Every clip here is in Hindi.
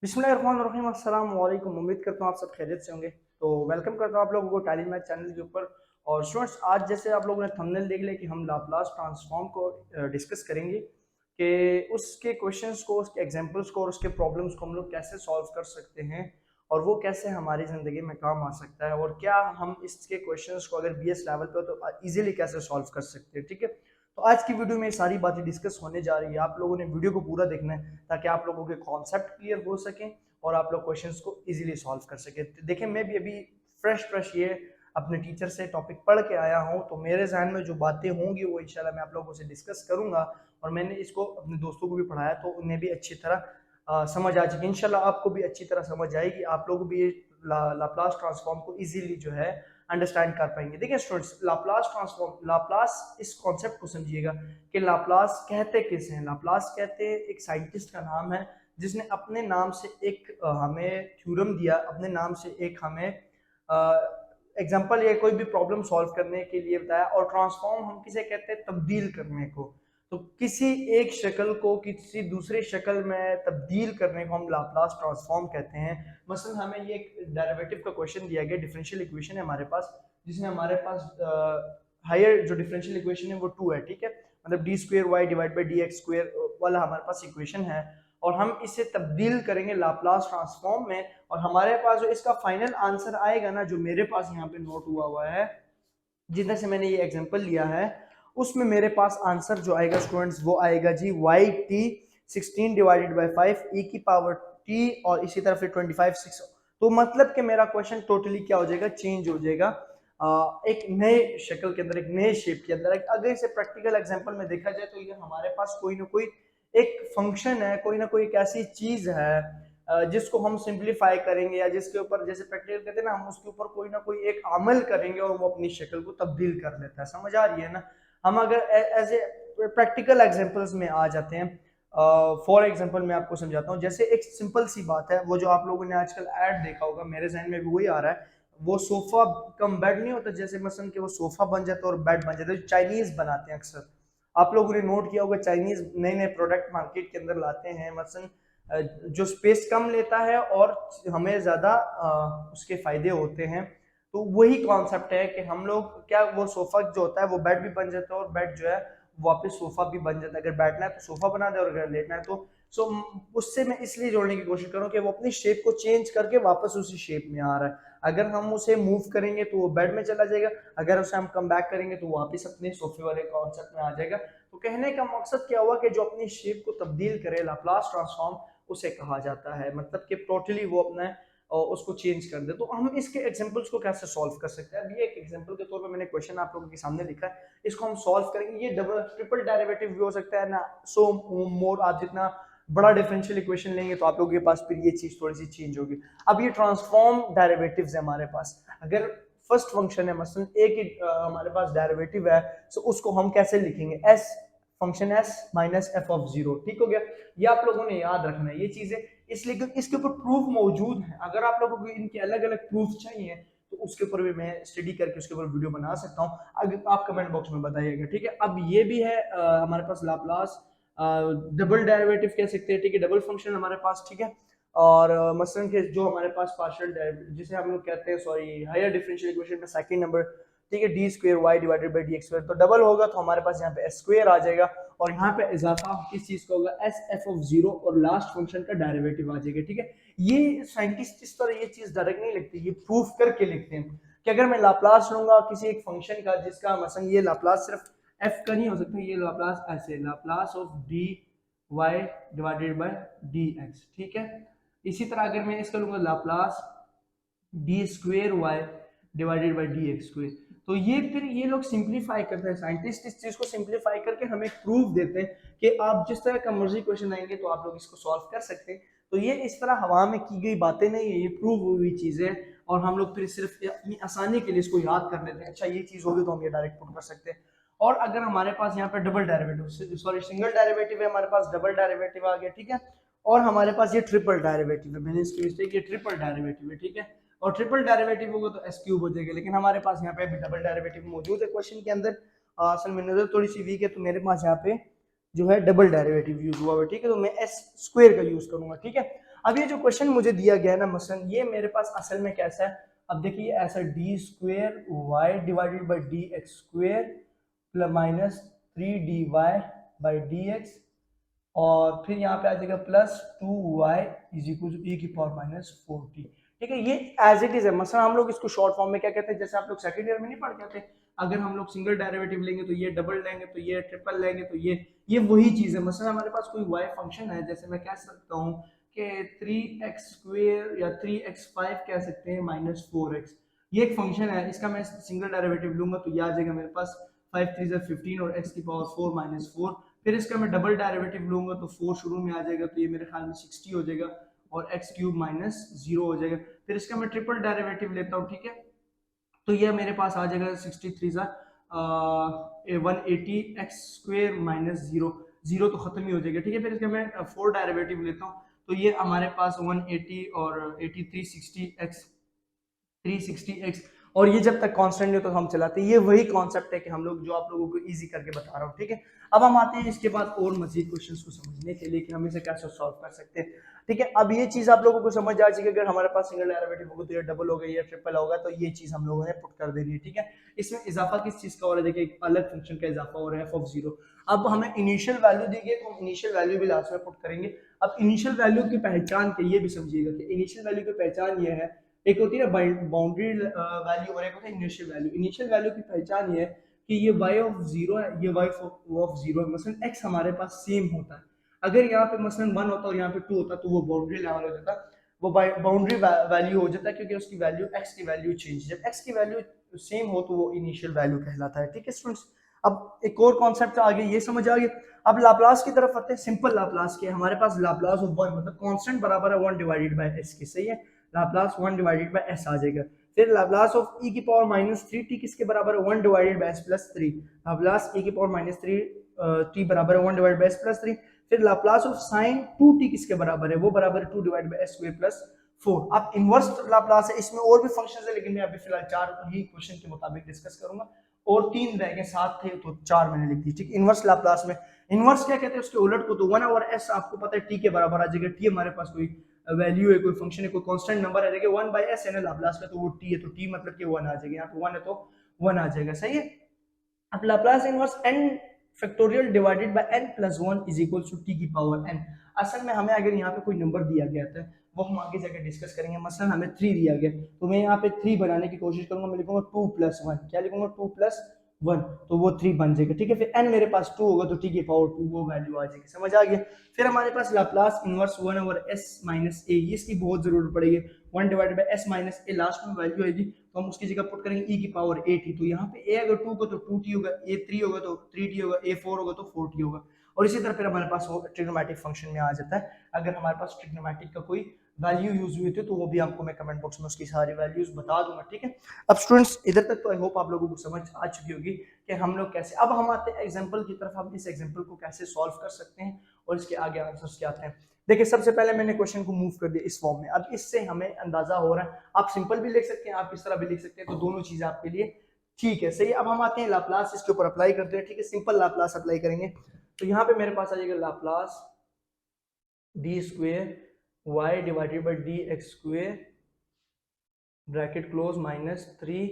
बिस्मिल्लाहिर्रहमानिर्रहीम, अस्सलाम वालेकुम। उम्मीद करता हूँ आप सब खैरियत से होंगे। तो वेलकम करता हूँ आप लोगों को टैली मैथ चैनल के ऊपर। और स्टूडेंट्स, आज जैसे आप लोगों ने थंबनेल देख लिया कि हम लाप्लास ट्रांसफॉर्म को डिस्कस करेंगे कि उसके क्वेश्चंस को, उसके एग्जांपल्स को और उसके प्रॉब्लम्स को हम लोग कैसे सॉल्व कर सकते हैं और वो कैसे हमारी ज़िंदगी में काम आ सकता है, और क्या हम इसके क्वेश्चंस को अगर बीएस लेवल पे हो तो इजीली कैसे सॉल्व कर सकते हैं। ठीक है, तो आज की वीडियो में ये सारी बातें डिस्कस होने जा रही है। आप लोगों ने वीडियो को पूरा देखना है ताकि आप लोगों के कॉन्सेप्ट क्लियर हो सकें और आप लोग क्वेश्चंस को इजीली सॉल्व कर सके। देखिए, मैं भी अभी फ्रेश ये अपने टीचर से टॉपिक पढ़ के आया हूँ, तो मेरे जहन में जो बातें होंगी वो इंशाल्लाह मैं आप लोगों से डिस्कस करूंगा। और मैंने इसको अपने दोस्तों को भी पढ़ाया तो उन्हें भी अच्छी तरह समझ आ जाएगी। इंशाल्लाह आपको भी अच्छी तरह समझ आएगी, आप लोग भी लाप्लास ट्रांसफॉर्म को इजीली जो है अंडरस्टैंड कर पाएंगे। देखिए स्टूडेंट्स, लाप्लास ट्रांसफॉर्म, लाप्लास इस कॉन्सेप्ट को समझिएगा कि लाप्लास कहते किसे हैं। लाप्लास कहते हैं एक साइंटिस्ट का नाम है जिसने अपने नाम से एक हमें थ्योरम दिया, अपने नाम से एक हमें एग्जांपल या कोई भी प्रॉब्लम सॉल्व करने के लिए बताया। और ट्रांसफॉर्म हम किसे कहते हैं? तब्दील करने को। तो किसी एक शक्ल को किसी दूसरी शक्ल में तब्दील करने को हम लाप्लास ट्रांसफॉर्म कहते हैं। मसलन हमें ये एक डेरिवेटिव का क्वेश्चन दिया गया, डिफरेंशियल इक्वेशन है हमारे पास, जिसमें हमारे पास हायर जो डिफरेंशियल इक्वेशन है वो 2 है। ठीक है, मतलब D square Y divide by D X square वाला हमारे पास इक्वेशन है, और हम इसे तब्दील करेंगे लाप्लास ट्रांसफॉर्म में, और हमारे पास जो इसका फाइनल आंसर आएगा ना, जो मेरे पास यहाँ पे नोट हुआ है, जिधर से मैंने ये एग्जांपल लिया है, उसमें मेरे पास आंसर जो आएगा स्टूडेंट्स वो आएगा जी वाई टी 16 डिवाइडेड बाई 5 ई की पावर टी, और इसी तरह फिर 25 6। तो मतलब कि मेरा क्वेश्चन टोटली क्या हो जाएगा? चेंज हो जाएगा एक नए शक्ल के अंदर, एक नए शेप के अंदर। अगर इसे प्रैक्टिकल एग्जांपल में देखा जाए तो ये हमारे पास कोई ना कोई एक फंक्शन है, कोई ना कोई एक ऐसी चीज है जिसको हम सिंप्लीफाई करेंगे, या जिसके ऊपर जैसे प्रैक्टिकल कहते हैं ना, हम उसके ऊपर कोई ना कोई एक अमल करेंगे और वो अपनी शक्ल को तब्दील कर लेता है। समझ आ रही है ना? हम अगर एज ए प्रैक्टिकल एग्जांपल्स में आ जाते हैं, फॉर एग्जांपल मैं आपको समझाता हूँ। जैसे एक सिंपल सी बात है, वो जो आप लोगों ने आजकल ऐड देखा होगा, मेरे जहन में भी वही आ रहा है, वो सोफा कम बेड नहीं होता, जैसे मसलन कि वो सोफा बन जाता है और बेड बन जाता है, चाइनीज बनाते हैं अक्सर। आप लोगों ने नोट किया होगा, चाइनीज नए नए प्रोडक्ट मार्केट के अंदर लाते हैं, मसलन जो स्पेस कम लेता है और हमें ज्यादा उसके फायदे होते हैं। तो वही कॉन्सेप्ट है कि हम लोग क्या, वो सोफा जो होता है वो बेड भी बन जाता है, और बेड जो है वापस सोफा भी बन जाता है। अगर बैठना है तो सोफा बना दे, और अगर लेटना है तो सो उससे मैं इसलिए जोड़ने की कोशिश करूँ कि वो अपनी शेप को चेंज करके वापस उसी शेप में आ रहा है। अगर हम उसे मूव करेंगे तो वो बेड में चला जाएगा, अगर उसे हम कम बैक करेंगे तो वो वापस अपने सोफे वाले कॉन्सेप्ट में आ जाएगा। तो कहने का मकसद क्या हुआ कि जो अपनी शेप को तब्दील करे, लाप्लास ट्रांसफॉर्म उसे कहा जाता है, मतलब कि टोटली वो अपना उसको चेंज कर दे। तो हम इसके एग्जांपल्स को कैसे सॉल्व कर सकते हैं? अब ये एक एग्जांपल के तौर पे मैंने क्वेश्चन आप लोगों के सामने लिखा है, इसको हम सॉल्व करेंगे। ये डबल ट्रिपल डेरिवेटिव भी हो सकता है ना, सो मोर आप जितना बड़ा डिफरेंशियल इक्वेशन लेंगे तो आप लोगों के पास फिर ये चीज थोड़ी सी चेंज होगी। अब ये ट्रांसफॉर्म डेरिवेटिव्स है हमारे पास। अगर फर्स्ट फंक्शन है, मसलन ए की हमारे पास डेरिवेटिव है, तो उसको हम कैसे लिखेंगे? S function S minus F of zero. ठीक हो गया, ये आप लोगों ने याद रखना है ये चीजें, इसलिए क्योंकि इसके ऊपर प्रूफ मौजूद है। अगर आप लोगों को इनके अलग अलग प्रूफ चाहिए तो उसके ऊपर भी मैं स्टडी करके उसके ऊपर वीडियो बना सकता हूँ, अगर आप कमेंट बॉक्स में बताइएगा। ठीक है, अब ये भी है हमारे पास लाप्लास डबल डेरिवेटिव कह सकते हैं। ठीक है, डबल फंक्शन हमारे पास। ठीक है, और मसलन के जो हमारे पास पार्शियल डेरिवेटिव जिसे हम लोग कहते हैं, सॉरी, हायर डिफरेंशियल इक्वेशन में सेकंड नंबर, ठीक है, D square Y divided by D X square, तो डबल होगा तो हमारे पास यहाँ पे एस स्क्वायर आ जाएगा, और यहाँ पे इजाफा किस चीज का होगा? एस एफ ऑफ जीरो, और लास्ट फंक्शन का डेरिवेटिव आ जाएगा। ठीक है, ये साइंटिस्ट इस तरह ये चीज डायरेक्ट नहीं लिखते, ये प्रूफ करके लिखते हैं कि अगर मैं लाप्लास लूंगा किसी एक फंक्शन का, जिसका मसलन ये लाप्लास सिर्फ एफ का नहीं हो सकता, ये लाप्लास ऐसे, Laplace of D Y divided by D X. ठीक है, इसी तरह अगर मैं इसका लूंगा Laplace D square Y divided by D X square, तो ये फिर ये लोग सिंप्लीफाई करते हैं, साइंटिस्ट इस चीज को सिंप्लीफाई करके हमें प्रूफ देते हैं कि आप जिस तरह का मर्जी क्वेश्चन आएंगे तो आप लोग इसको सॉल्व कर सकते हैं। तो ये इस तरह हवा में की गई बातें नहीं है, ये प्रूव हुई चीजें, और हम लोग फिर सिर्फ अपनी आसानी के लिए इसको याद कर लेते हैं, अच्छा ये चीज होगी तो हम ये डायरेक्ट पुट कर सकते हैं। और अगर हमारे पास यहाँ पे double derivative, sorry single derivative है, हमारे पास डबल डेरिवेटिव आ गया। ठीक है, और हमारे पास ये ट्रिपल डेरिवेटिव है, मैंने इसकी मिस्टेक, ये ट्रिपल डेरिवेटिव है। ठीक है, और ट्रिपल डेरिवेटिव होगा तो एस क्यूब हो जाएगा, लेकिन हमारे पास यहाँ पे अभी डबल डेरिवेटिव मौजूद है क्वेश्चन के अंदर। असल में नजर थोड़ी सी वीक है, तो मेरे पास यहाँ पे जो है डबल डेरिवेटिव यूज हुआ है। ठीक है, तो मैं एस स्क्वायर का यूज करूंगा। ठीक है, अब ये जो क्वेश्चन मुझे दिया गया है ना मसलन, ये मेरे पास असल में कैसा है, अब देखिए ऐसा D square Y divided by D X square plus minus 3 dy by D X, और फिर यहाँ पे आ जाएगा plus 2y is equal to e की पावर माइनस 4t। ठीक है, ये एज इट इज है। मसला हम लोग इसको शॉर्ट फॉर्म में क्या कहते हैं, जैसे आप लोग सेकंड ईयर में नहीं पढ़ के आते, अगर हम लोग सिंगल डेरिवेटिव लेंगे तो ये, डबल लेंगे तो ये, ट्रिपल लेंगे तो ये वही चीज है। मसला हमारे पास कोई y फंक्शन है, जैसे मैं कह सकता हूँ कि 3x स्क्वेयर या 3x5 कह सकते हैं माइनस 4x, ये एक फंक्शन है, इसका मैं सिंगल डेरिवेटिव लूंगा तो ये आ जाएगा मेरे पास 5 3 15 और x की पावर 4 माइनस 4। फिर इसका मैं डबल डेरिवेटिव लूंगा तो 4 शुरू में आ जाएगा तो ये मेरे ख्याल में 60 हो जाएगा और एक्स क्यूब माइनस 0 हो जाएगा। फिर इसका मैं ट्रिपल डेरिवेटिव लेता हूँ, ठीक है, तो ये मेरे पास आ जाएगा 63 180 एक्स स्क्वेयर माइनस 0, 0 तो खत्म ही हो जाएगा। ठीक है, फिर इसका मैं 4 डेरिवेटिव लेता हूँ तो ये हमारे पास 180 और 83 60 एक्स 360x, और ये जब तक कांस्टेंट नहीं हो तो हम चलाते हैं। ये वही कॉन्सेप्ट है कि हम लोग जो आप लोगों को इजी करके बता रहा हूँ। ठीक है, अब हम आते हैं इसके बाद और मजीद क्वेश्चंस को समझने के लिए कि हम इसे कैसे सॉल्व कर सकते हैं। ठीक है, अब ये चीज आप लोगों को समझ आ जाएगी, अगर हमारे पास सिंगल डेरिवेटिव होगा तो ये डबल होगा, ये ट्रिपल होगा, तो ये चीज हम लोगों ने पुट कर देनी है। ठीक है, इसमें इजाफा किस चीज का हो रहा है, देखिए एक अलग फंक्शन का इजाफा हो रहा है f(0). अब हमें इनिशियल वैल्यू दी गई तो हम इनिशियल वैल्यू भी लास्ट में पुट करेंगे। अब इनिशियल वैल्यू की पहचान के ये भी समझिएगा कि इनिशियल वैल्यू की पहचान ये है, एक होती है बाउंड्री वैल्यू और एक होता है इनिशियल वैल्यू। इनिशियल वैल्यू की पहचान ये है कि ये y ऑफ 0 है, ये y ऑफ 0 है। मसलन x हमारे पास सेम होता है, अगर यहाँ पे मसलन 1 होता और यहाँ पे 2 होता तो वो बाउंड्री लेवल हो जाता, वो बाउंड्री वैल्यू हो जाता है, क्योंकि उसकी वैल्यू x की वैल्यू चेंज, जब x की वैल्यू सेम हो तो वो इनिशियल वैल्यू कहलाता है। ठीक है स्टूडेंट्स, अब एक और कॉन्सेप्ट आगे, ये समझ आ गया। अब लाप्लास की तरफ आते हैं। सिंपल लाप्लास के हमारे पास लाप्लास ऑफ 1 मतलब कांस्टेंट बराबर है 1 डिवाइडेड बाय s के, सही है, लाप्लास 1 डिवाइडेड बाय s आ जाएगा। फिर लाप्लास ऑफ e की पावर माइनस 3t किसके बराबर है, 1 divided by s plus 3, Laplace e की पावर माइनस 3t बराबर है 1 डिवाइडेड बाय s प्लस 3। फिर लाप्लास ऑफ sin 2t किसके बराबर है, वो बराबर है 2 divided by s square plus 4। अब इनवर्स लाप्लास है, इसमें और भी फंक्शंस है लेकिन मैं अभी फिलहाल 4 ही क्वेश्चन के मुताबिक डिस्कस करूंगा, और 3 रह गए, 7 थे तो 4 मैंने लिख दी। ठीक, इनवर्स लाप्लास में इनवर्स क्या कहते हैं, उसके उलट को, तो 1 ओवर s आपको पता है t के बराबर आ जाएगा। t हमारे पास कोई वैल्यू है, कोई फंक्शन है, कोई कांस्टेंट नंबर है, देखिए 1 बाय s है ना लाप्लास में, तो वो t है, तो t मतलब कि 1 आ जाएगा, यहाँ पे 1 है तो 1 आ जाएगा, सही है। अब Laplace inverse n factorial divided by n plus 1 is equal to t की पावर n। असल में हमें अगर यहाँ पे कोई नंबर दिया गया था वो हम आगे जाकर डिस्कस करेंगे। मसलन हमें 3 दिया गया तो मैं यहाँ पे 3 बनाने की कोशिश करूंगा, मैं लिखूंगा 2 प्लस 1, क्या लिखूंगा 2 प्लस 1, तो वो 3 बन जाएगा। ठीक है, फिर n मेरे पास 2 होगा तो t की पावर 2 वो वैल्यू आ जाएगी, समझ आ गया। फिर हमारे पास Laplace inverse 1 over s minus a, इसकी बहुत जरूरत पड़ेगी। 1 divided by s minus a last में वैल्यू आएगी तो हम उसकी जगह पुट करेंगे e की पावर 8t, तो यहाँ पे a अगर 2 को तो 2t होगा, a 3 होगा तो 3t होगा, a 4 होगा तो 4t होगा, और इसी तरह फिर हमारे पास वो ट्रिग्नोमेट्रिक फंक्शन में आ जाता है। अगर हमारे पास ट्रिग्नोमेट्रिक का कोई वैल्यू यूज हुई थी तो वो भी आपको मैं कमेंट बॉक्स में उसकी सारी वैल्यूज बता दूंगा। ठीक है, अब स्टूडेंट्स इधर तक तो आई होप आप लोगों को समझ आ चुकी होगी कि हम लोग कैसे, अब हम आते हैं एग्जांपल की तरफ, हम इस एग्जांपल को कैसे सॉल्व कर सकते हैं और इसके आगे आंसर्स क्या आते हैं। देखिए सबसे पहले मैंने क्वेश्चन को मूव कर दिया इस फॉर्म में, अब इससे हमें अंदाजा हो रहा है, आप सिंपल भी लिख सकते हैं, आप इस तरह भी लिख सकते हैं, तो दोनों चीजें आपके लिए ठीक है, सही है। अब हम आते हैं लाप्लास, इसके ऊपर अप्लाई करते हैं। ठीक है, सिंपल लाप्लास अप्लाई करेंगे तो यहाँ पे मेरे पास आ जाएगा Laplace D square Y divided by D X square bracket close minus 3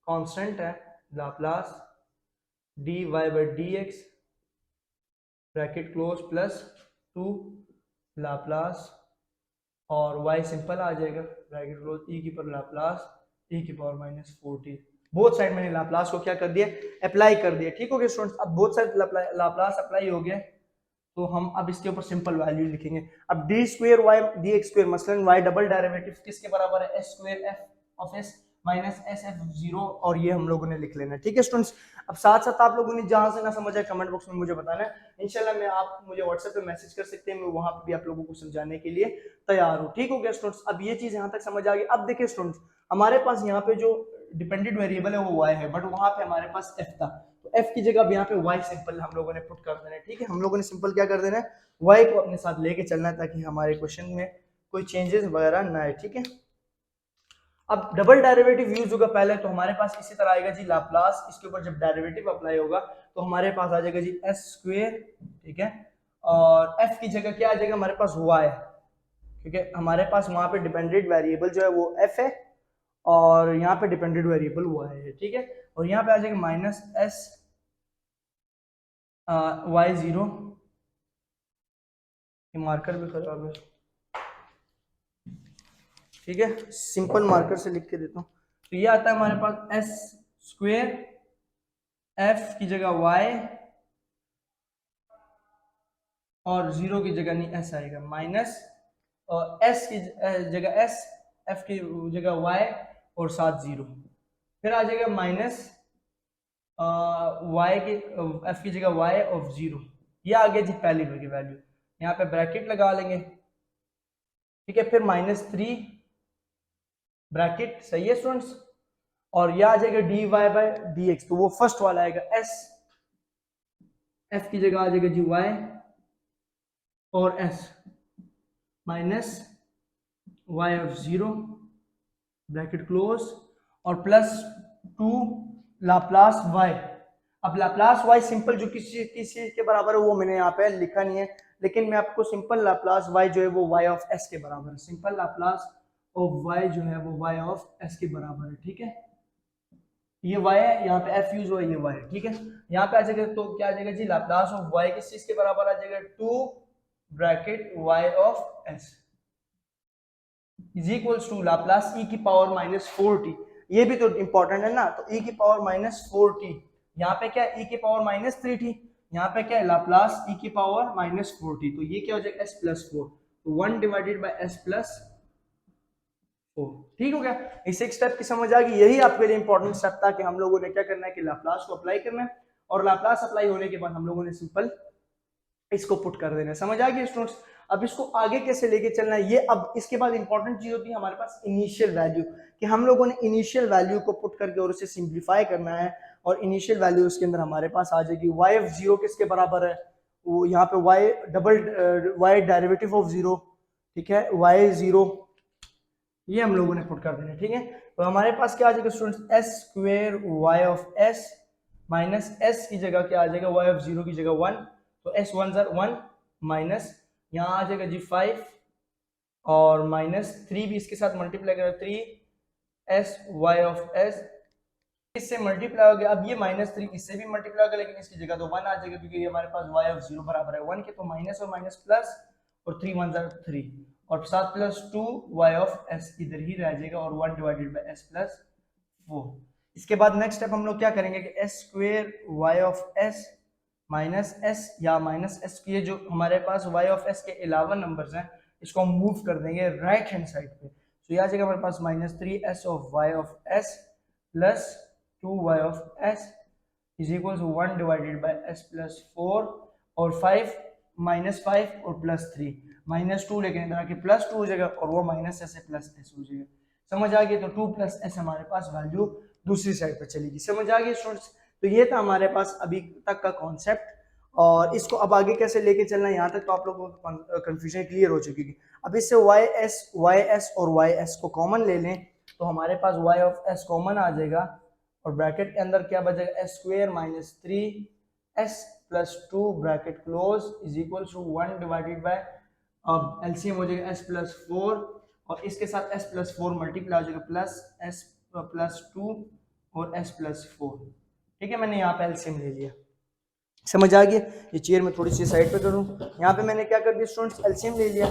constant है Laplace D Y by D X bracket close plus 2 Laplace और y सिंपल आ जाएगा ब्रैकेट क्लोज e की पर लाप्लास e की power minus 4t। Both side मैंने लाप्लास को क्या कर दिया, अप्लाई कर दिया। ठीक हो गया स्टूडेंट्स, अब बोथ साइड लाप्लास अप्लाई हो गया तो हम अब इसके ऊपर सिंपल वैल्यू लिखेंगे। अब D square Y D X square, मसलन y डबल डेरिवेटिव किसके बराबर है, S square F of S minus S F 0, और ये हम लोगों ने लिख लेना है। ठीक है स्टूडेंट्स, अब साथ साथ आप लोगों ने जहां से ना समझ आए कमेंट बॉक्स में मुझे बताना है, इंशाल्लाह मैं आप मुझे व्हाट्सएप पे मैसेज कर सकते हैं, मैं वहां पे भी आप लोगों को समझाने के लिए तैयार हूँ। ठीक हो गया स्टूडेंट्स, अब ये चीज यहाँ तक समझ आ गई। अब देखिए स्टूडेंट्स, हमारे पास यहाँ पे जो डिपेंडेंट वेरिएबल है वो y है, बट वहां पे हमारे पास f था, तो f की जगह अब यहाँ पे y सिंपल हम लोगों ने पुट कर देना है। ठीक है, हम लोगों ने सिंपल क्या कर देना है, y को अपने साथ लेके चलना है ताकि हमारे क्वेश्चन में कोई चेंजेस वगैरह ना आए। ठीक है, अब डबल डेरिवेटिव यूज होगा पहले तो हमारे पास इसी तरह आएगा जी लाप्लास, इसके ऊपर जब डेरिवेटिव अप्लाई होगा तो हमारे पास आ जाएगा जी एस स्क्वायर, ठीक है, और f की जगह क्या आ जाएगा हमारे पास y, क्योंकि हमारे पास वहां पे डिपेंडेंट वेरिएबल जो है वो f है और यहाँ पे डिपेंडेंट वेरिएबल हुआ है, ठीक है। और यहाँ पे आ जाएगा minus S Y zero, marker भी खराब है, ठीक है, सिंपल मार्कर से लिख के देता हूँ। तो ये आता है हमारे पास एस स्क्वेयर, एफ की जगह वाई और जीरो की जगह नहीं एस आएगा, माइनस और एस की जगह एस, एफ की जगह वाई और साथ जीरो, फिर आ जाएगा माइनस वाई की एफ की जगह वाई ऑफ जीरो। ये आ गया जी पहली की वैल्यू, यहाँ पे ब्रैकेट लगा लेंगे, ठीक है, फिर माइनस थ्री ब्रैकेट, सही है स्टूडेंट्स। और यह आ जाएगा D Y by D X, तो वो फर्स्ट वाला आएगा एस, एफ की जगह आ जाएगा जी वाई और S minus Y of zero bracket close और प्लस टू लाप्लास वाई। अब लाप्लास वाई सिंपल जो किसी किसी के बराबर है वो मैंने यहाँ पे लिखा नहीं है, लेकिन मैं आपको सिंपल लाप्लास वाई जो है वो वाई ऑफ एस के बराबर है, सिंपल लाप्लास ऑफ वाई जो है वो वाई ऑफ एस के बराबर है, ठीक है। ये y है, यहाँ पे f यूज हुआ, ये y है, ठीक है। यहाँ पे आ जाएगा तो क्या आ जाएगा जी लाप्लास ऑफ y किस चीज के बराबर आ जाएगा, 2 bracket y of s is equals to Laplace e की पावर माइनस 4t। ये भी तो इंपॉर्टेंट है ना, तो e की पावर माइनस 4t, यहाँ पे क्या है e की पावर माइनस 3t, यहाँ पे क्या है लाप्लास e की पावर माइनस 4t, तो ये क्या हो जाएगा s प्लस 4, तो 1 डिवाइडेड बाय s प्लस 4, ठीक हो गया। इस एक स्टेप की समझ आ गई, यही आपके लिए इंपॉर्टेंट स्टेप था कि हम लोगों ने क्या करना है कि लाप्लास को अप्लाई करना है, और लाप्लास अप्लाई होने के बाद हम लोगों ने सिंपल इसको पुट कर देना है। समझ आ गई स्टूडेंट्स। अब इसको आगे कैसे लेके चलना है, ये अब इसके बाद इंपॉर्टेंट चीज होती है हमारे पास इनिशियल वैल्यू, कि हम लोगों ने इनिशियल वैल्यू को पुट करके और उसे सिंप्लीफाई करना है, और इनिशियल वैल्यू उसके अंदर हमारे पास आ जाएगी वाई ऑफ जीरो किसके बराबर है, वो यहाँ पे Y double Y derivative of zero, ठीक है, वाई जीरो, ये हम लोगों ने पुट कर देना, ठीक है। तो हमारे पास क्या आ जाएगा students, S square Y of S minus S की जगह क्या आ जाएगा, वाई ऑफ जीरो की जगह 1, तो एस वन जार 1 माइनस यहाँ आ जाएगा जी 5 और माइनस 3 भी इसके साथ मल्टीप्लाई करें 3 एस वाई ऑफ एस, इससे मल्टीप्लाई हो गया। अब ये माइनस 3 इससे भी मल्टीप्लाई होगा, लेकिन इसकी जगह तो 1 आ जाएगा क्योंकि ये हमारे पास वाई ऑफ जीरो बराबर है 1 के, तो माइनस और माइनस प्लस और 3 वन जार 3 और साथ प्लस 2 वाई ऑफ एस इधर ही रह जाएगा और 1 डिवाइडेड बाय एस प्लस 4। इसके बाद नेक्स्ट स्टेप हम लोग क्या करेंगे कि S square Y of S minus S या माइनस एस, ये जो हमारे पास वाई ऑफ एस के अलावा नंबर्स हैं इसको हम मूव कर देंगे राइट हैंड साइड पे, तो ये आ जाएगा हमारे पास minus 3s of Y of S plus 2y of s is equal to 1 divided by s plus 4 और 5 माइनस 5 और प्लस 3 माइनस 2, लेकिन इधर आके प्लस 2 हो जाएगा और वो माइनस s से प्लस s हो जाएगा। समझ आ गई, तो 2 प्लस s हमारे पास वैल्यू दूसरी साइड पर चलेगी। समझ आ गई स्टूडेंट्स। तो ये था हमारे पास अभी तक का कॉन्सेप्ट, और इसको अब आगे कैसे लेके चलना है यहाँ तक तो आप लोगों को कंफ्यूजन क्लियर हो चुकी है। अब इससे वाई एस और वाई एस को कॉमन ले लें तो हमारे पास वाई ऑफ एस कॉमन आ जाएगा और ब्रैकेट के अंदर क्या बचेगा, S square minus 3s plus 2 bracket close is equal to 1 divided by, अब एलसीएम हो जाएगा s प्लस 4 और इसके साथ s प्लस 4 मल्टीप्लाई हो जाएगा प्लस s प्लस 2 और s प्लस 4, ठीक है। मैंने यहाँ पे एलसीएम ले लिया, समझ आ गया। ये चेयर में थोड़ी सी साइड पे करूँ, यहाँ पे मैंने क्या कर दिया स्टूडेंट्स, एलसीएम ले लिया।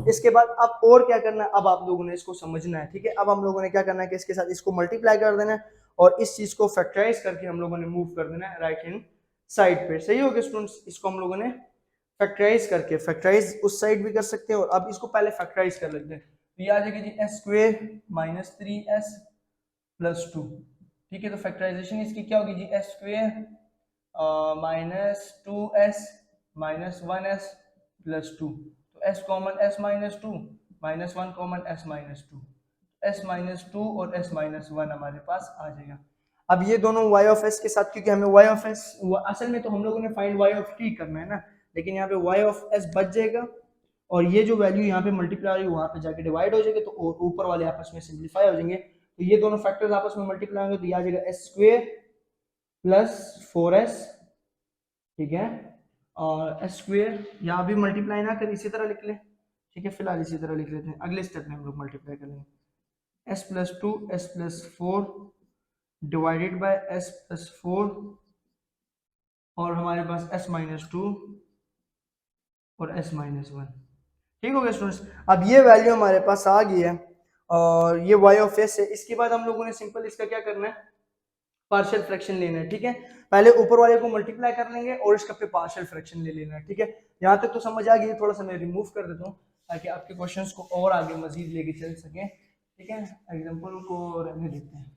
इसके बाद अब और क्या करना है, अब आप लोगों ने इसको समझना है, ठीक है। अब हम लोगों ने क्या करना है कि इसके साथ इसको मल्टीप्लाई कर देना है और इस चीज को फैक्टराइज करके हम लोगों ने मूव कर देना है राइट हैंड साइड पे। सही हो गया स्टूडेंट्स, इसको हम लोगों ने फैक्टराइज करके, फैक्टराइज उस साइड भी कर सकते हैं और अब इसको पहले फैक्टराइज कर लेते हैं। तो ये आ जाएगा G S square minus 3s plus 2, ठीक है। तो फैक्टराइजेशन इसकी क्या होगी जी, S square minus 2s minus 1s plus 2, तो s common s minus 2 minus 1 common s minus 2, s minus 2 और s माइनस 1 हमारे पास आ जाएगा। अब ये दोनों y ऑफ s के साथ, क्योंकि हमें y ऑफ s असल में तो हम लोगों ने फाइंड y ऑफ t करना है ना, लेकिन यहाँ पे y ऑफ s बच जाएगा और ये जो वैल्यू यहाँ पे मल्टीप्लाई हो रही है वहां पे जाके डिवाइड हो जाएगी, तो ऊपर वाले आपस में सिंप्लीफाई हो जाएंगे, तो ये दोनों फैक्टर्स आपस में मल्टीप्लाई होंगे, तो ये आ जाएगा s स्क्वेयर प्लस 4s, ठीक है, और एस स्क्वेयर यहाँ भी मल्टीप्लाई ना कर इसी तरह लिख ले, ठीक है, फिलहाल इसी तरह लिख लेते हैं, अगले स्टेप में हम लोग मल्टीप्लाई करेंगे। S plus two S plus four divided by S plus four, और हमारे पास एस माइनस टू और एस माइनस वन। ठीक हो गया स्टूडेंट्स। अब ये वैल्यू हमारे पास आ गई है और ये वाई ऑफ एस है। इसके बाद हम लोगों ने सिंपल इसका क्या करना है, पार्शियल फ्रैक्शन लेना है। ठीक है, पहले ऊपर वाले को मल्टीप्लाई कर लेंगे और इसका पे पार्शियल फ्रैक्शन ले लेना है। ठीक है, यहाँ तक तो समझ आ गई। थोड़ा सा मैं रिमूव कर देता हूँ ताकि आपके क्वेश्चंस को और आगे मजीद लेके चल सके। ठीक है, एग्जांपल को रहने देते हैं।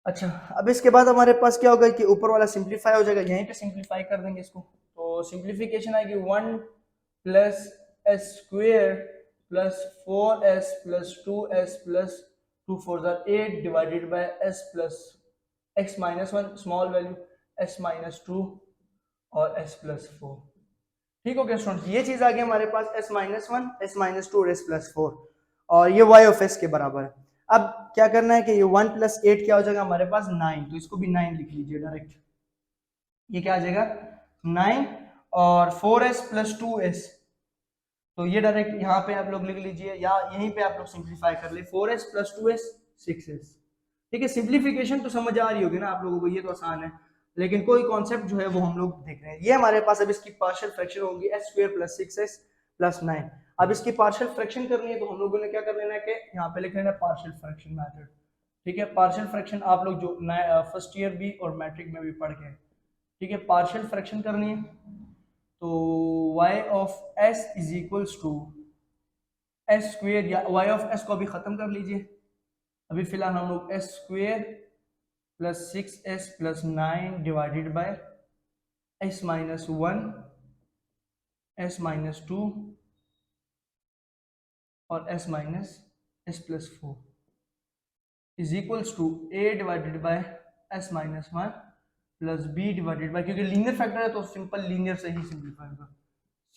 अच्छा, अब इसके बाद हमारे पास क्या होगा कि ऊपर वाला सिंप्लीफाई हो जाएगा, यहीं पे सिंप्लीफाई कर देंगे इसको। तो सिंप्लीफिकेशन आएगी 1 plus S square plus 4s plus 2s plus 2 4 8 divided by s plus x minus one, small value s minus two और s प्लस फोर। ठीक हो गया स्टूडेंट, ये चीज आ गई हमारे पास s minus one, s minus two और s प्लस फोर, और ये y ऑफ s के बराबर है। अब क्या करना है कि ये 1 प्लस 8 क्या हो जाएगा हमारे पास 9, तो इसको भी 9 लिख लीजिए डायरेक्ट। ये क्या आ जाएगा 9, और 4s प्लस 2s, तो ये डायरेक्ट यहाँ पे आप लोग लिख लीजिए या यहीं पे आप लोग सिंप्लीफाई कर ले, 4s प्लस 2s 6s। ठीक है, सिंप्लीफिकेशन तो समझ आ रही होगी ना आप लोगों को, ये तो आसान है, लेकिन कोई कॉन्सेप्ट जो है वो हम लोग देख रहे हैं। ये हमारे पास अब इसकी पार्शियल फ्रैक्शन होगी S square plus 6s plus 9। अब इसकी पार्शियल फ्रैक्शन करनी है तो हम लोगों ने क्या कर लेना है कि यहाँ पे लिख लेना है पार्शियल फ्रैक्शन मेथड। ठीक है, पार्शियल फ्रैक्शन आप लोग जो फर्स्ट ईयर भी और मैट्रिक में भी पढ़ के, ठीक है, पार्शियल फ्रैक्शन करनी है तो y of s is equals to S square, या y ऑफ s को अभी खत्म कर लीजिए। अभी फिलहाल हम लोग S square plus 6s plus 9 divided by s minus one, s minus two और s minus s plus four is equals to a divided by s minus one plus b divided by, क्योंकि लीनियर फैक्टर है तो सिंपल लीनियर से ही सिंप्लीफाई होगा,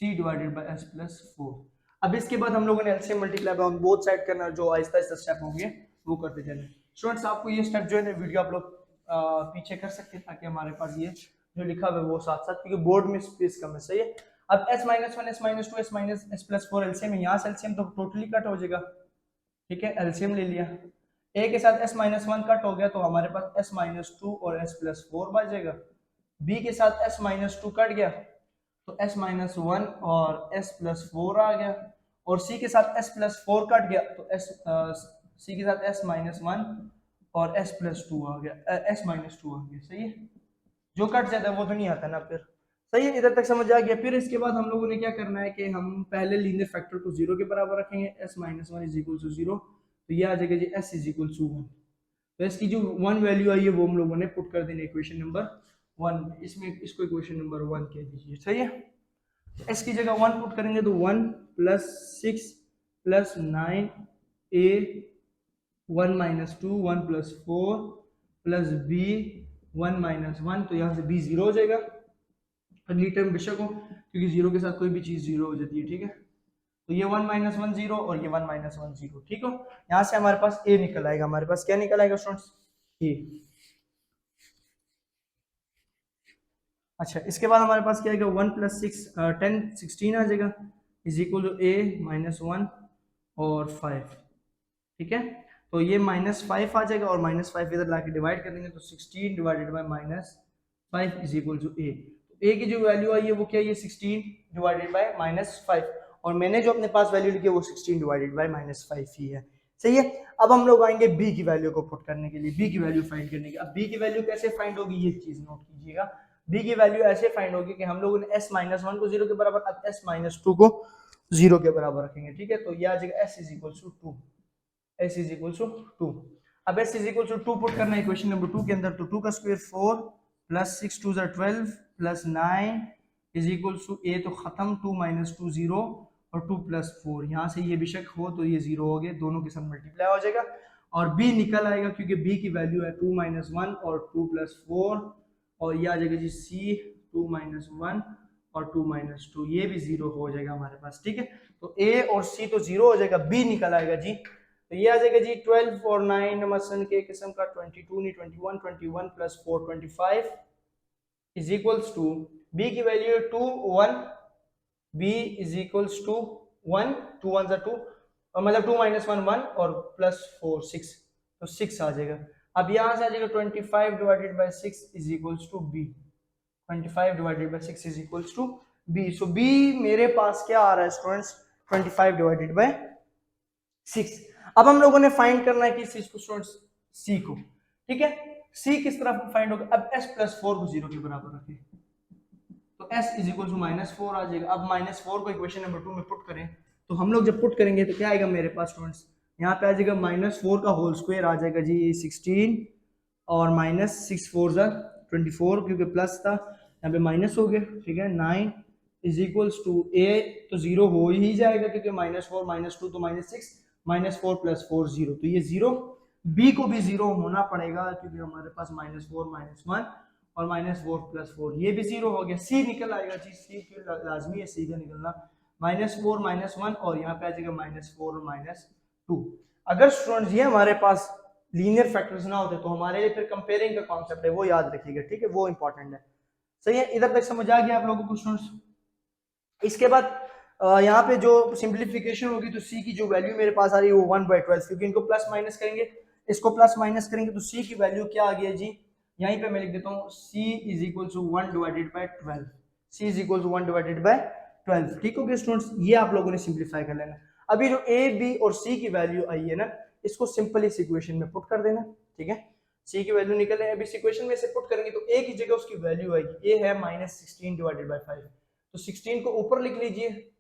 c divided by s plus four. अब इसके बाद हम लोगों ने LCM multiply on both side करना, जो आहिस्ता आहिस्ता स्टेप होंगे वो करते जाना। स्टूडेंट्स, आपको ये स्टेप जो है ना वीडियो आप लोग पीछे कर सकते हैं ताकि हमारे पास ये जो लिखा हुआ है वो साथ साथ, क्योंकि बोर्ड में स्पेस कम है। सही है, अब s minus one, s minus to, s minus s plus four LCM है, यहाँ से एलसीएम तो टोटली कट हो जाएगा। ठीक है, एलसीएम ले लिया, a के साथ s माइनस वन कट हो गया तो हमारे पास s माइनस टू और s प्लस फोर बचेगा। b के साथ s माइनस टू कट गया तो s माइनस वन और s प्लस फोर आ गया, और c के साथ s प्लस फोर कट गया तो c के साथ s माइनस वन और s प्लस टू आ गया, s माइनस टू आ गया। सही है, जो कट जाता है वो तो नहीं आता ना फिर। सही है, इधर तक समझ आ गया। फिर इसके बाद हम लोगों ने क्या करना है कि हम पहले लीनियर फैक्टर को जीरो के बराबर रखेंगे, s minus one is equal to zero, तो ये आ जाएगा जी s is equal to one. तो इसकी जो वन वैल्यू आई है वो हम लोगों ने पुट कर देनी इक्वेशन नंबर वन, इसमें इसको इक्वेशन नंबर वन कह दीजिए। सही है, s की जगह वन पुट करेंगे तो one plus six plus nine a one minus two, one plus four plus b one minus one, तो यहाँ से b जीरो हो जाएगा। अगली टर्म बेशक हो, क्योंकि जीरो के साथ कोई भी चीज जीरो हो जाती है। ठीक है, तो ये वन माइनस वन जीरो और ये वन माइनस वन जीरो। ठीक हो, यहाँ से हमारे पास a निकल आएगा। हमारे पास क्या निकल आएगा स्टूडेंट्स, a। अच्छा, इसके बाद हमारे पास क्या आएगा, वन प्लस सिक्स, 10 16 आ जाएगा, is equal to a minus one और 5। ठीक है, तो ये माइनस फाइव आ जाएगा और माइनस फाइव इधर लाके डिवाइड कर देंगे तो 16 divided by minus five is equal to a। तो a की जो वैल्यू आई है वो क्या है, ये 16 डिवाइडेड बाय माइनस फाइव, और मैंने जो अपने पास वैल्यू लिखी है वो 16 डिवाइडेड बाय माइनस फाइव ही है। सही है, अब हम लोग आएंगे b की वैल्यू को पुट करने के लिए, b की वैल्यू फाइंड करने की। अब b की वैल्यू कैसे फाइंड होगी ये चीज नोट कीजिएगा। b की वैल्यू ऐसे फाइंड होगी कि हम लोगों ने s माइनस वन को जीरो के बराबर, अब s माइनस टू को जीरो के बराबर रखेंगे। ठीक है, तो ये आ जाएगा s is equal to two, s is equal to two. अब s is equal to two put करना है इक्वेशन नंबर टू के अंदर, तो टू का square four plus six two 12 plus nine is equal to a तो खत्म, टू माइनस टू जीरो और टू प्लस फोर, यहाँ से ये बेशक हो तो ये जीरो हो गए, दोनों के साथ मल्टीप्लाई हो जाएगा और b निकल आएगा, क्योंकि b की वैल्यू है टू माइनस वन और टू प्लस फोर, और ये आ जाएगा जी c टू माइनस वन और टू माइनस टू, ये भी जीरो हो जाएगा हमारे पास। ठीक है, तो a और c तो जीरो हो जाएगा, b निकल आएगा जी, तो ये आ जाएगा जी 12 और 9 मसन के किस्म का 22 नहीं 21, 21 प्लस 4 25 इज इक्वल्स टू b की value 2 1 b is equals to 1, 2 1 2, और मतलब 2 - 1 1 और प्लस 4 6, तो 6 आ जाएगा। अब यहाँ से आ जाएगा 25 divided by 6 is equals to B, 25 divided by 6 is equals to B. So B मेरे पास क्या आ रहा है स्टूडेंट्स, 25 डिवाइडेड बाई 6। अब हम लोगों ने फाइंड करना है कि इस चीज को स्टूडेंट्स सी को, ठीक है। सी किस तरह फाइंड होगा, अब s प्लस 4 को 0 के बराबर रखें तो s इज इक्वल टू -4 आ जाएगा। अब -4 को इक्वेशन नंबर 2 में पुट करें, तो हम लोग जब पुट करेंगे तो क्या आएगा मेरे पास स्टूडेंट्स, यहाँ पे आ जाएगा -4 का होल स्क्वायर आ जाएगा जी 16, और -6 4 24 क्योंकि प्लस था, यहाँ पे माइनस हो गया, ठीक है। 9 इज इक्वल्स टू a, तो 0 हो ही जाएगा क्योंकि -4 -2 तो -6, -4 + 4 0, तो ये 0। b को भी 0 होना पड़ेगा क्योंकि हमारे पास -4 -1 और -4 + 4 ये भी 0 हो गया। c निकल आएगा जी, c की लाजमी है c का निकलना, -4 -1 और यहाँ पे आ जाएगा -4 -2। अगर स्टूडेंट्स ये हमारे पास लीनियर फैक्टर्स ना होते तो हमारे लिए फिर कंपेयरिंग का कॉन्सेप्ट है वो याद रखिएगा, ठीक है, वो इंपॉर्टेंट है। सही है, इधर तक समझ आ गया आप लोगों को स्टूडेंट्स। इसके बाद यहाँ पे जो सिंप्लीफिकेशन होगी तो c की जो वैल्यू मेरे पास आ रही है वो 1/12, क्योंकि इनको प्लस माइनस करेंगे, इसको प्लस माइनस करेंगे तो c की वैल्यू क्या आ गया जी, यहीं पे मैं लिख देता हूँ c is equal to 1/12, c is equal to 1/12, ठीक हो गया स्टूडेंट्स। ये आप लोगों ने सिंप्लीफाई कर लेना। अभी जो a b और c की वैल्यू आई है ना, इसको सिंपल इस इक्वेशन में पुट कर देना, ठीक है। c की वैल्यू निकल है, अभी इस इक्वेशन में से पुट करेंगे तो a की जगह उसकी वैल्यू आएगी, a है -16/5, तो 16 को ऊपर लिख लीजिए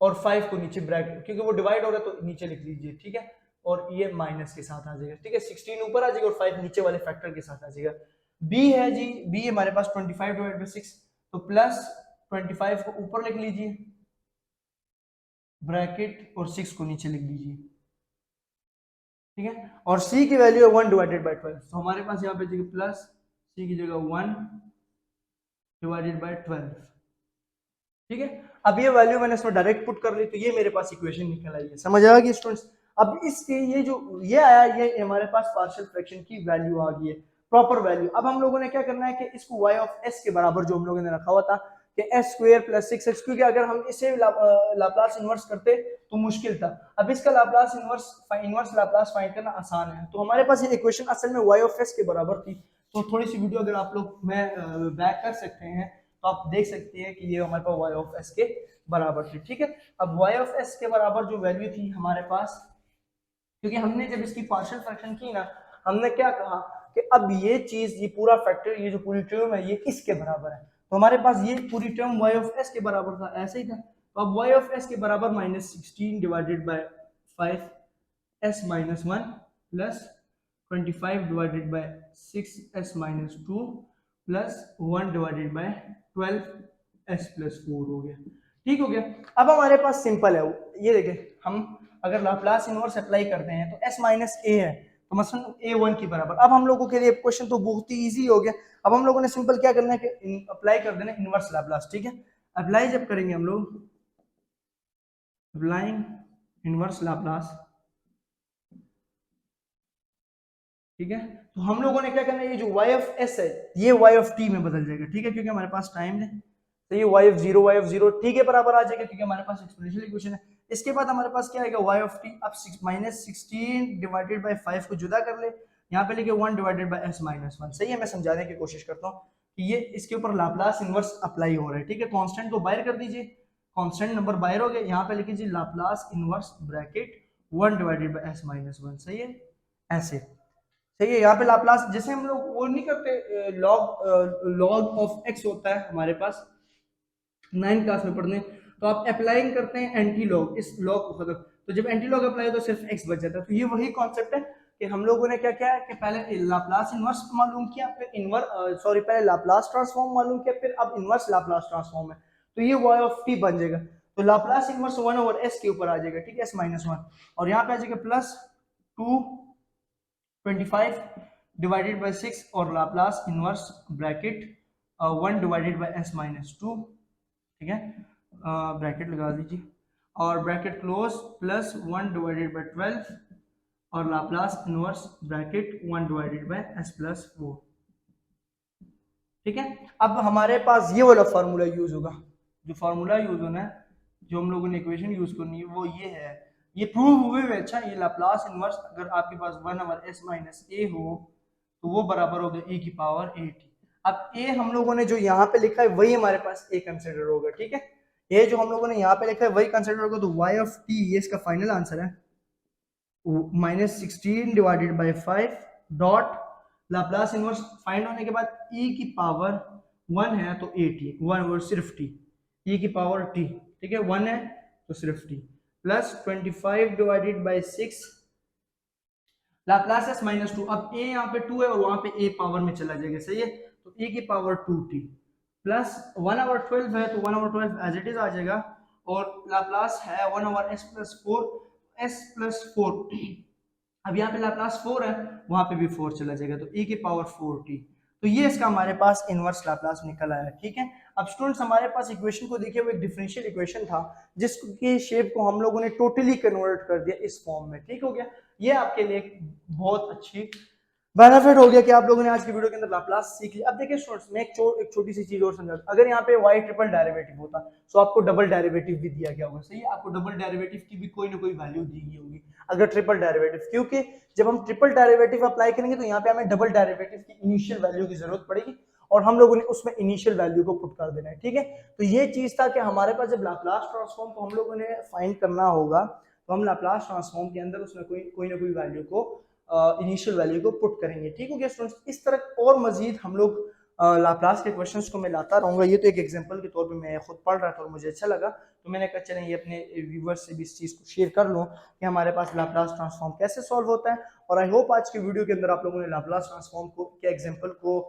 और 5 को नीचे ब्रैकेट, क्योंकि वो डिवाइड हो रहा है तो नीचे लिख लीजिए, ठीक है। और ये माइनस के साथ आ जाएगा, ठीक है। 16 ऊपर आ जाएगा और 5 नीचे वाले फैक्टर के साथ आ जाएगा। b है जी, b हमारे पास 25/6, तो प्लस 25 को ऊपर लिख लीजिए ब्रैकेट और 6 को नीचे लिख लीजिए, ठीक है। और c की वैल्यू है 1/12, तो हमारे पास यहाँ पे प्लस c की जगह 1/12, ठीक है। अब ये वैल्यू मैंने इसमें डायरेक्ट पुट कर ली तो ये मेरे पास इक्वेशन निकल आई है, समझ आ गई स्टूडेंट्स। अब इसके ये जो ये आया, ये हमारे पास पार्शियल फ्रैक्शन की वैल्यू आ गई है, प्रॉपर वैल्यू। अब हम लोगों ने क्या करना है कि इसको y ऑफ s के बराबर जो हम लोगों ने रखा हुआ था कि s² + 6x, क्योंकि अगर हम इसे लाप्लास इन्वर्स करते तो मुश्किल था। अब इसका लाप्लास इन्वर्स लाप्लास फाइंड करना आसान है, तो हमारे पास ये इक्वेशन असल में y ऑफ s के बराबर थी। तो थोड़ी सी वीडियो अगर आप लोग मैं बैक कर सकते हैं तो आप देख सकते हैं कि ये हमारे पास y ऑफ s के बराबर थी, ठीक है। अब y ऑफ s के बराबर जो वैल्यू थी हमारे पास, क्योंकि हमने जब इसकी पार्शियल फ्रैक्शन की ना, हमने क्या कहा कि अब ये चीज, ये पूरा फैक्टर, ये जो पूरी टर्म है ये इसके बराबर है, तो हमारे पास ये पूरी टर्म y ऑफ s के बराबर था, ऐसे ही था। तो अब y ऑफ s के बराबर -16/5 s - 1 plus 25/6s - 2 plus 1/12 s + 4 हो गया, ठीक हो गया। अब हमारे पास सिंपल है, ये देखें, हम अगर लाप्लास इनवर्स अप्लाई करते हैं तो s - a है, तो मसलन a1 की बराबर। अब हम लोगों के लिए क्वेश्चन तो बहुत ही इजी हो गया। अब हम लोगों ने सिंपल क्या करना है कि अप्लाई कर देना इनवर्स लाप्लास, ठीक है। अप्लाई जब करेंगे हम लोग, अप्लाइंग इनवर्स लाप्लास, ठीक है, तो हम लोगों ने क्या करना है, ये जो y ऑफ s है ये y ऑफ t में बदल जाएगा, ठीक है, क्योंकि हमारे पास टाइम है, तो ये y ऑफ 0 t के बराबर आ जाएगा क्योंकि हमारे पास एक्सपोनेंशियल इक्वेशन है। इसके बाद हमारे पास क्या आएगा y ऑफ t। अब -16/5 को जुदा कर ले, यहाँ पे लिखे 1/s - 1, सही है। मैं समझाने की कोशिश करता हूँ कि ये इसके ऊपर लाप्लास इनवर्स अप्लाई हो रहा है, ठीक है। कांस्टेंट को बाहर कर दीजिए, कांस्टेंट नंबर बाहर हो गया, यहाँ पे लिख लीजिए लाप्लास इनवर्स ब्रैकेट 1/s - 1, सही है, ऐसे, सही है। यहाँ पे लाप्लास जैसे हम लोग वो नहीं करते, लॉग ऑफ एक्स होता है हमारे पास 9 क्लास में पढ़ने, तो आप अप्लाइंग करते हैं एंटी लॉग, इस लॉग को खत्म, तो जब एंटी लॉग अप्लाई हो तो सिर्फ एक्स बच जाता है। तो ये वही कॉन्सेप्ट है कि हम लोगों ने क्या किया कि पहले लाप्लास इनवर्स मालूम किया, फिर पहले लाप्लास ट्रांसफॉर्म मालूम किया, फिर अब इनवर्स लाप्लास ट्रांसफॉर्म है, तो ये y ऑफ t बन जाएगा। तो लाप्लास इनवर्स 1/s के ऊपर आ जाएगा, ठीक है, s - 1, और यहाँ पे आ जाएगा प्लस 2/25/6 और लाप्लास इनवर्स ब्रैकेट 1/s - 2, ठीक है, ब्रैकेट लगा दीजिए और ब्रैकेट क्लोज प्लस 1/12 और लाप्लास इनवर्स ब्रैकेट 1/s + 4, ठीक है। अब हमारे पास ये वाला फार्मूला यूज होगा, जो फार्मूला यूज होना है, जो हम लोगों ने इक्वेशन यूज करनी है वो ये है। ये प्रूव हुए हुए अच्छा, ये लाप्लास इनवर्स अगर आपके पास 1/s माइनस ए हो तो वो बराबर हो गया e की पावर a t। अब ए हम लोगों ने जो यहाँ पे लिखा है वही हमारे पास ए कंसिडर होगा, ठीक है। ये जो हम लोगों ने यहाँ पे लिखा है वही कंसिडर होगा, तो y ऑफ t ये इसका फाइनल आंसर है -16 divided by 5 dot Laplace inverse find होने के बाद e की पावर 1 है तो a t, 1 और सिर्फ t, e की पावर t, ठीक है, 1 है तो सिर्फ t, plus 25 divided by 6 Laplace S -2। अब a यहाँ पे 2 है और वहां पे a पावर में चला जाएगा, सही है, तो e की पावर 2t प्लस 1/12 है तो 1/12 एज इट इज आ जाएगा, और लाप्लास है 1/s प्लस 4 s प्लस 4। अब यहाँ पे लाप्लास 4 है, वहां पे भी 4 चला जाएगा तो e की पावर 4t। तो ये इसका हमारे पास इनवर्स लाप्लास निकल आया, ठीक है। अब स्टूडेंट्स हमारे पास इक्वेशन को देखिए, वो एक डिफरेंशियल इक्वेशन था जिसके शेप को हम लोगों ने टोटली कन्वर्ट कर दिया इस फॉर्म में, ठीक हो गया। ये आपके लिए एक बहुत अच्छी बेनिफिट हो गया कि आप लोगों ने आज की वीडियो के अंदर लाप्लास सीख लिया। अब देखिए स्टूडेंट्स, मैं एक छोटी सी चीज और समझा दूं। अगर यहाँ पे y ट्रिपल डेरिवेटिव होता तो आपको डबल डेरिवेटिव भी दिया गया होगा, सही है, आपको डबल डेरिवेटिव की भी कोई ना कोई वैल्यू दी गई होगी अगर ट्रिपल डेरिवेटिव, क्योंकि जब हम ट्रिपल डेरिवेटिव अप्लाई करेंगे तो यहाँ पे हमें डबल डेरिवेटिव की इनिशियल वैल्यू की जरूरत पड़ेगी और हम लोगों ने उसमें इनिशियल वैल्यू को पुट कर देना है, ठीक है। तो ये चीज था कि हमारे पास जब लाप्लास ट्रांसफॉर्म को हम लोगों ने फाइंड करना होगा तो हम लाप्लास ट्रांसफॉर्म के अंदर उसमें कोई ना कोई वैल्यू को इनिशियल वैल्यू को पुट करेंगे, ठीक हो गया स्टूडेंट्स। इस तरह और मजीद हम लोग लाप्लास के क्वेश्चंस को मैं लाता रहूंगा। ये तो एक एग्जांपल के तौर पे मैं खुद पढ़ रहा था और मुझे अच्छा लगा, तो मैंने कहा चलें ये अपने व्यूवर्स से भी इस चीज़ को शेयर कर लूँ कि हमारे पास लाप्लास ट्रांसफॉर्म कैसे सॉल्व होता है। और आई होप आज की वीडियो के अंदर आप लोगों ने लाप्लास ट्रांसफॉर्म को के एग्जाम्पल को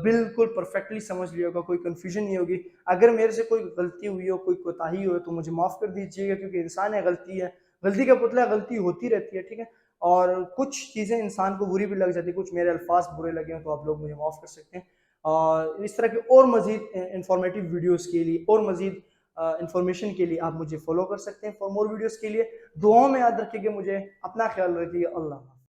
बिल्कुल परफेक्टली समझ लिया होगा, कोई कंफ्यूजन नहीं होगी। अगर मेरे से कोई गलती हुई हो, कोई कोताही हो तो मुझे माफ़ कर दीजिएगा, क्योंकि इंसान है, गलती है, गलती का पुतला, गलती होती रहती है, ठीक है। और कुछ चीज़ें इंसान को बुरी भी लग जाती है, कुछ मेरे अल्फाज बुरे लगे हैं तो आप लोग मुझे माफ़ कर सकते हैं। और इस तरह के और मज़ीद इंफॉर्मेटिव वीडियोस के लिए और मज़ीद इंफॉर्मेशन के लिए आप मुझे फॉलो कर सकते हैं। फॉर मोर वीडियोस के लिए दुआओं में याद रखिएगा मुझे, अपना ख्याल रखिएगा। अल्लाह।